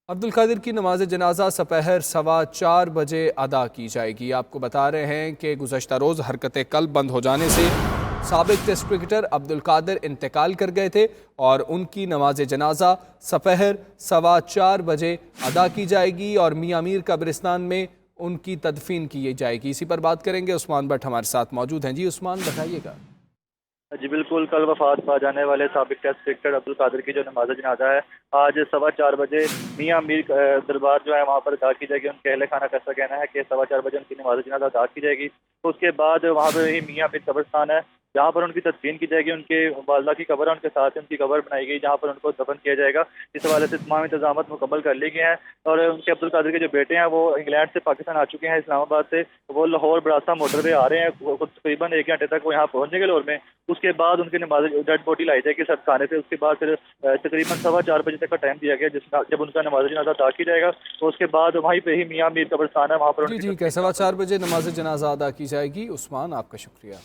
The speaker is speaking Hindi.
अब्दुल कादिर की नमाज जनाजा सपहर 4:15 बजे अदा की जाएगी। आपको बता रहे हैं कि गुज़श्ता रोज़ हरकत कल्ब बंद हो जाने से साबिक टेस्ट क्रिकेटर अब्दुल कादिर इंतकाल कर गए थे और उनकी नमाज जनाजा सपहर 4:15 बजे अदा की जाएगी और मियाँ मीर कब्रिस्तान में उनकी तदफीन की जाएगी। इसी पर बात करेंगे, उस्मान भट्ट हमारे साथ मौजूद हैं। जी उस्मान, बताइएगा। जी बिल्कुल, कल वफात पा जाने वाले साबिक टेस्ट क्रिकेटर अब्दुल कादिर की जो नमाज जनाजा है आज 4:15 बजे मियाँ मीर दरबार जो है वहाँ पर अदा की जाएगी। उनके अहल खाना का ऐसा कहना है कि 4:15 बजे उनकी नमाज जनाजा अदा की जाएगी। तो उसके बाद वहाँ पर ही मियाँ मीर कब्रिस्तान है जहाँ पर उनकी तदफीन की जाएगी। उनके वालदा की कब्र है, उनके साथ ही उनकी कब्र बनाई गई जहाँ पर उनको दफन किया जाएगा। इस हवाले से तमाम इंतजाम मुकम्मल कर लिए गए हैं और उनके अब्दुल कादिर के जो बेटे हैं वो इंग्लैंड से पाकिस्तान आ चुके हैं, इस्लामाबाद से। वो लाहौर बरासा मोटरवे आ रहे हैं, वो तकरीबन 1 घंटे तक वो यहाँ पहुँच जाएंगे लाहौर में। उसके बाद उनकी नमाज डेड बॉडी लाई जाएगी सब खाने से। उसके बाद फिर तकरीबन 4:15 बजे तक का टाइम दिया गया जब उनका नमाज जनाजा अदा की जाएगा। तो उसके बाद वहीं पे ही मियाँ मीर कब्रिस्तान है, वहाँ पर जी उनकी ठीक है, तदफीन 4:15 बजे नमाज जनाजा अदा की जाएगी। उस्मान, आपका शुक्रिया।